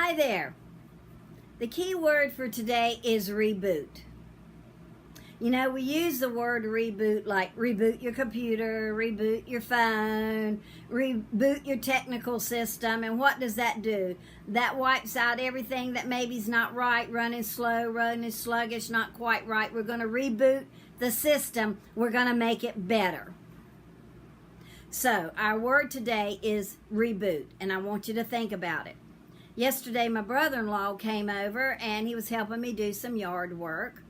Hi there. The key word for today is reboot. You know, we use the word reboot like reboot your computer, reboot your phone, reboot your technical system. And what does that do? That wipes out everything that maybe's not right, running slow, running sluggish, not quite right. We're going to reboot the system. We're going to make it better. So our word today is reboot, and I want you to think about it. Yesterday, my brother-in-law came over, and he was helping me do some yard work.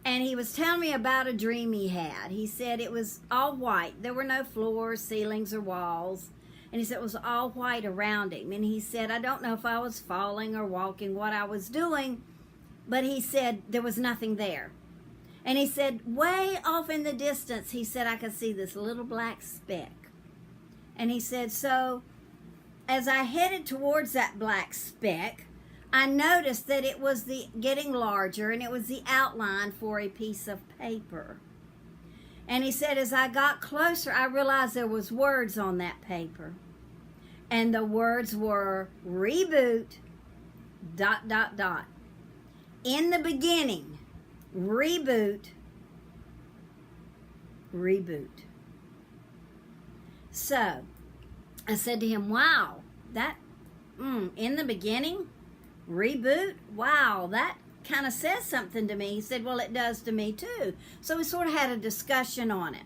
And he was telling me about a dream he had. He said it was all white. There were no floors, ceilings, or walls. And he said it was all white around him. And he said, I don't know if I was falling or walking, what I was doing, but he said there was nothing there. And he said, way off in the distance, he said, I could see this little black speck. And he said, so as I headed towards that black speck, I noticed that it was getting larger, and it was the outline for a piece of paper. And he said, as I got closer, I realized there was words on that paper. And the words were reboot, ... In the beginning, reboot. So I said to him, wow, that, in the beginning, reboot? Wow, that kind of says something to me. He said, well, it does to me too. So we sort of had a discussion on it.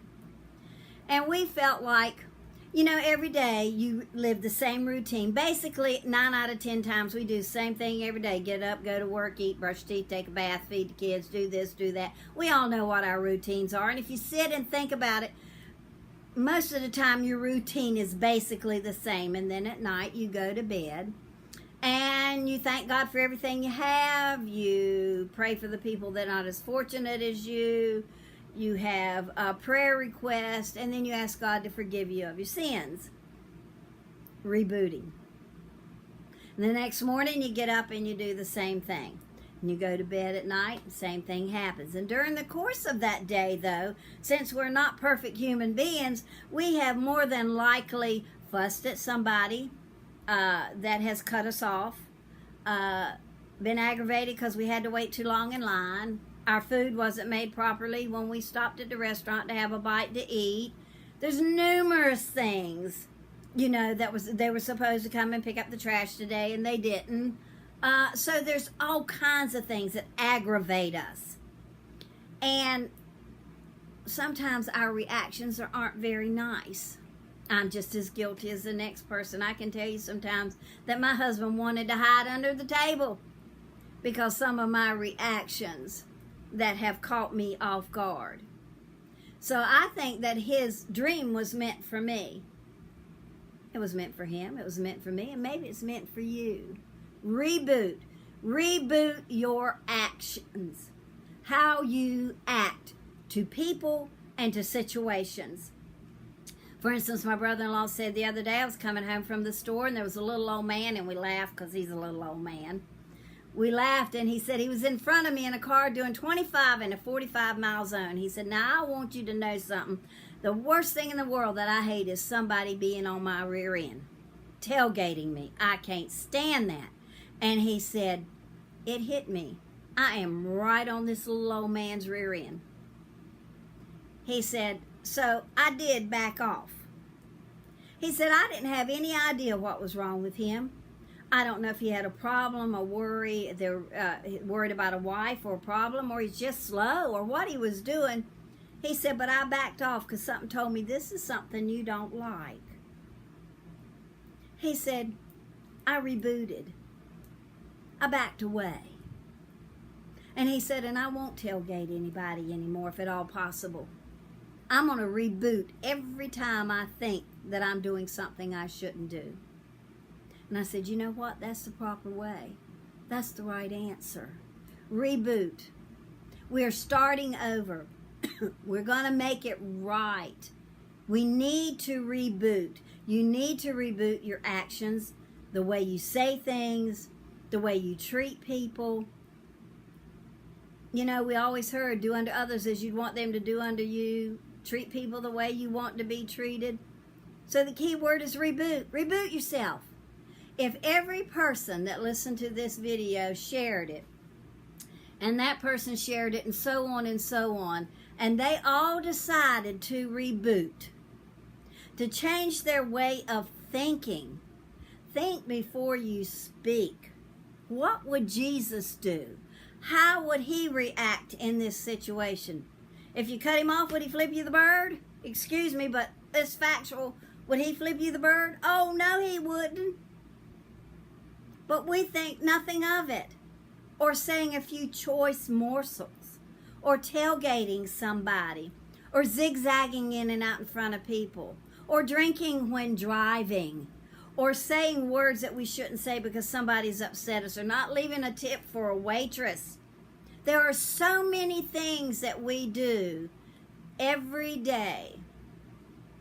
And we felt like, you know, every day you live the same routine. Basically, 9 out of 10 times we do the same thing every day. Get up, go to work, eat, brush teeth, take a bath, feed the kids, do this, do that. We all know what our routines are. And if you sit and think about it, most of the time your routine is basically the same. And then at night you go to bed and you thank God for everything you have. You pray for the people that are not as fortunate as you. You have a prayer request, and then you ask God to forgive you of your sins. Rebooting. And the next morning you get up and you do the same thing. And you go to bed at night, the same thing happens. And during the course of that day, though, since we're not perfect human beings, we have more than likely fussed at somebody that has cut us off, been aggravated because we had to wait too long in line. Our food wasn't made properly when we stopped at the restaurant to have a bite to eat. There's numerous things, you know, they were supposed to come and pick up the trash today and they didn't. So there's all kinds of things that aggravate us. And sometimes our reactions aren't very nice. I'm just as guilty as the next person. I can tell you sometimes that my husband wanted to hide under the table because some of my reactions that have caught me off guard. So I think that his dream was meant for me. It was meant for him. It was meant for me. And maybe it's meant for you. Reboot. Reboot your actions. How you act to people and to situations. For instance, my brother-in-law said the other day, I was coming home from the store and there was a little old man, and we laughed because he's a little old man. We laughed, and he said he was in front of me in a car doing 25 in a 45-mile zone. He said, now I want you to know something. The worst thing in the world that I hate is somebody being on my rear end, tailgating me. I can't stand that. And he said, it hit me. I am right on this little old man's rear end. He said, so I did back off. He said, I didn't have any idea what was wrong with him. I don't know if he had a problem, a worry, they're worried about a wife or a problem, or he's just slow, or what he was doing. He said, but I backed off because something told me this is something you don't like. He said, I rebooted. I backed away. And he said, and I won't tailgate anybody anymore if at all possible. I'm going to reboot every time I think that I'm doing something I shouldn't do. And I said, you know what? That's the proper way. That's the right answer. Reboot. We're starting over. We're going to make it right. We need to reboot. You need to reboot your actions, the way you say things, the way you treat people. You know, we always heard, do unto others as you'd want them to do unto you. Treat people the way you want to be treated. So the key word is reboot. Reboot yourself. if every person that listened to this video shared it, and that person shared it, and so on, and they all decided to reboot, to change their way of thinking. Think before you speak. What would Jesus do? How would he react in this situation? If you cut him off, would he flip you the bird? Excuse me, but it's factual. Would he flip you the bird? Oh, no, he wouldn't. But we think nothing of it. Or saying a few choice morsels. Or tailgating somebody. Or zigzagging in and out in front of people. Or drinking when driving. Or saying words that we shouldn't say because somebody's upset us. Or not leaving a tip for a waitress. There are so many things that we do every day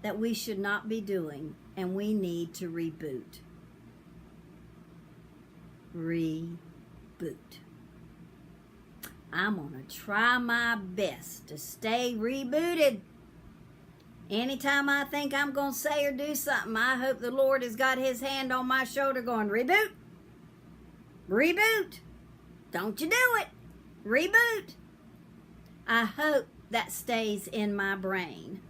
that we should not be doing, and we need to reboot. Reboot. I'm going to try my best to stay rebooted. Anytime I think I'm going to say or do something, I hope the Lord has got his hand on my shoulder going, reboot. Reboot. Don't you do it. Reboot. I hope that stays in my brain.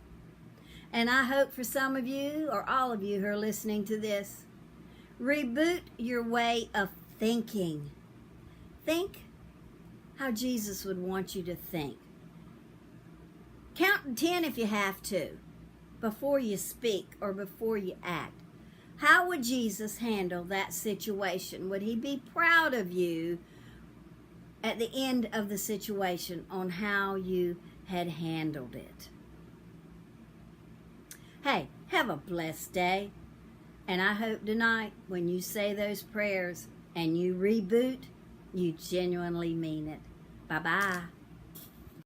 And I hope for some of you, or all of you who are listening to this, reboot your way of thinking. Think how Jesus would want you to think. Count 10 if you have to, before you speak or before you act. How would Jesus handle that situation? Would he be proud of you at the end of the situation on how you had handled it? Hey, have a blessed day. And I hope tonight when you say those prayers and you reboot, you genuinely mean it. Bye-bye.